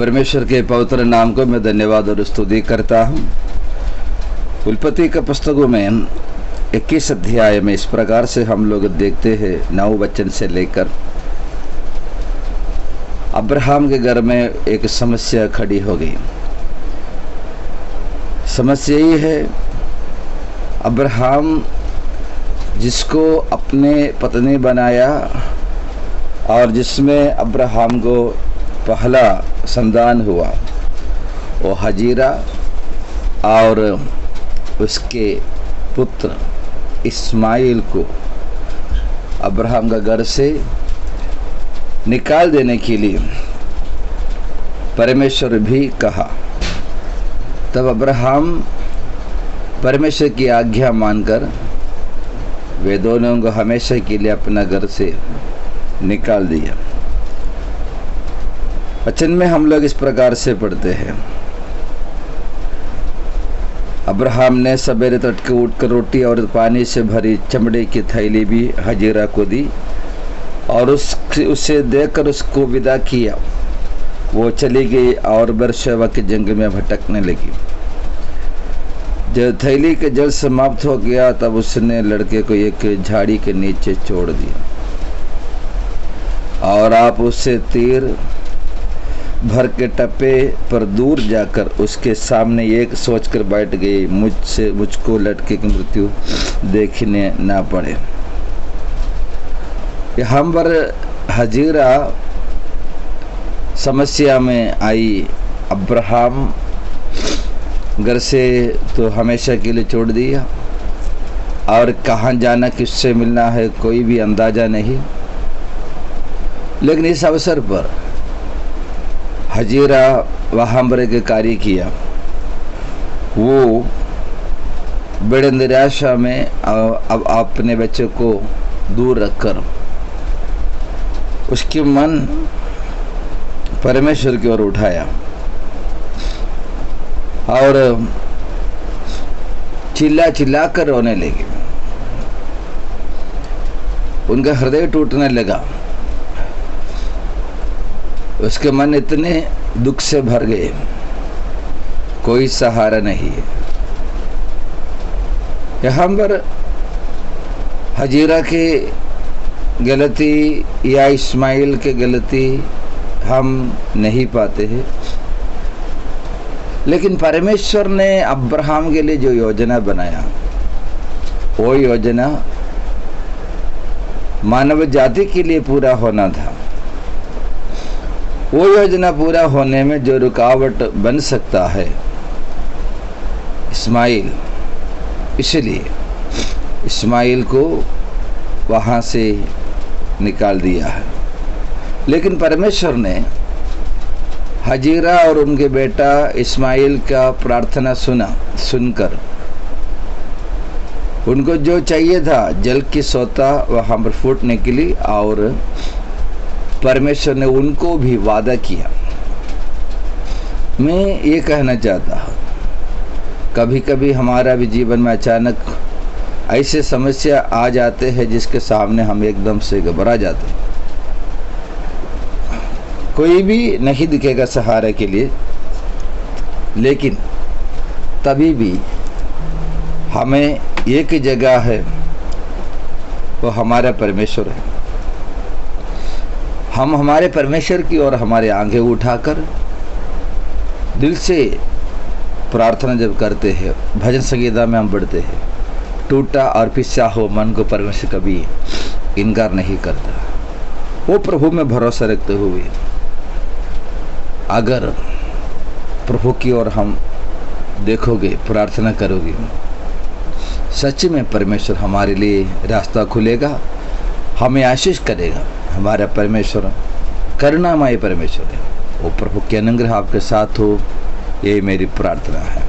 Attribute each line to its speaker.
Speaker 1: परमेश्वर के पवित्र नाम को मैं धन्यवाद और स्तुति करता हूँ। उत्पत्ति के पुस्तकों में 21 अध्याय में इस प्रकार से हम लोग देखते हैं 9 वचन से लेकर अब्राहम के घर में एक समस्या खड़ी हो गई। समस्या ये है, अब्राहम जिसको अपने पत्नी बनाया और जिसमें अब्राहम को पहला संतान हुआ वो हजीरा और उसके पुत्र इस्माइल को अब्राहम का घर से निकाल देने के लिए परमेश्वर भी कहा। तब अब्राहम परमेश्वर की आज्ञा मानकर वे दोनों को हमेशा के लिए अपना घर से निकाल दिया। वचन में हम लोग इस प्रकार से पढ़ते हैं, अब्राहम ने सवेरे तड़के उठकर रोटी और पानी से भरी चमड़े की थैली भी हजीरा को दी और उसे देकर उसको विदा किया। वो चली गई और बेरशेबा के जंगल में भटकने लगी। जब थैली के जल समाप्त हो गया तब उसने लड़के को एक झाड़ी के नीचे छोड़ दिया और आप उससे तीर भर के टप्पे पर दूर जाकर उसके सामने एक सोचकर बैठ गई, मुझको लड़के की मृत्यु देखने ना पड़े। यहाँ पर हजीरा समस्या में आई। अब्राहम घर से तो हमेशा के लिए छोड़ दिया और कहाँ जाना, किससे मिलना है कोई भी अंदाजा नहीं। लेकिन इस अवसर पर हजीरा वहाँ पर के कार्य किया। वो बड़े निराशा में अब अपने बच्चे को दूर रखकर उसके मन परमेश्वर की ओर उठाया और चिल्ला चिल्ला कर रोने लगे। उनका हृदय टूटने लगा। उसके मन इतने दुख से भर गए, कोई सहारा नहीं है। यहाँ पर हजीरा की गलती या इस्माइल की गलती हम नहीं पाते हैं, लेकिन परमेश्वर ने अब्राहम के लिए जो योजना बनाया वो योजना मानव जाति के लिए पूरा होना था। वो योजना पूरा होने में जो रुकावट बन सकता है इस्माइल, इसलिए इस्माइल को वहाँ से निकाल दिया है। लेकिन परमेश्वर ने हजीरा और उनके बेटा इस्माइल का प्रार्थना सुनकर उनको जो चाहिए था जल की सोता वहाँ पर फूटने के लिए, और परमेश्वर ने उनको भी वादा किया। मैं ये कहना चाहता हूँ, कभी कभी हमारा भी जीवन में अचानक ऐसे समस्या आ जाते हैं जिसके सामने हम एकदम से घबरा जाते हैं। कोई भी नहीं दिखेगा सहारे के लिए, लेकिन तभी भी हमें एक जगह है, वो हमारा परमेश्वर है। हम हमारे परमेश्वर की ओर हमारे आंखें उठाकर दिल से प्रार्थना जब करते हैं, भजन संगीता में हम पढ़ते हैं, टूटा और पिसा हो मन को परमेश्वर कभी इनकार नहीं करता। वो प्रभु में भरोसा रखते हुए अगर प्रभु की ओर हम देखोगे, प्रार्थना करोगे, सच में परमेश्वर हमारे लिए रास्ता खुलेगा, हमें आशीष करेगा। हमारा परमेश्वर करुणामय परमेश्वर है। वो प्रभु के अनुग्रह आपके साथ हो, ये मेरी प्रार्थना है।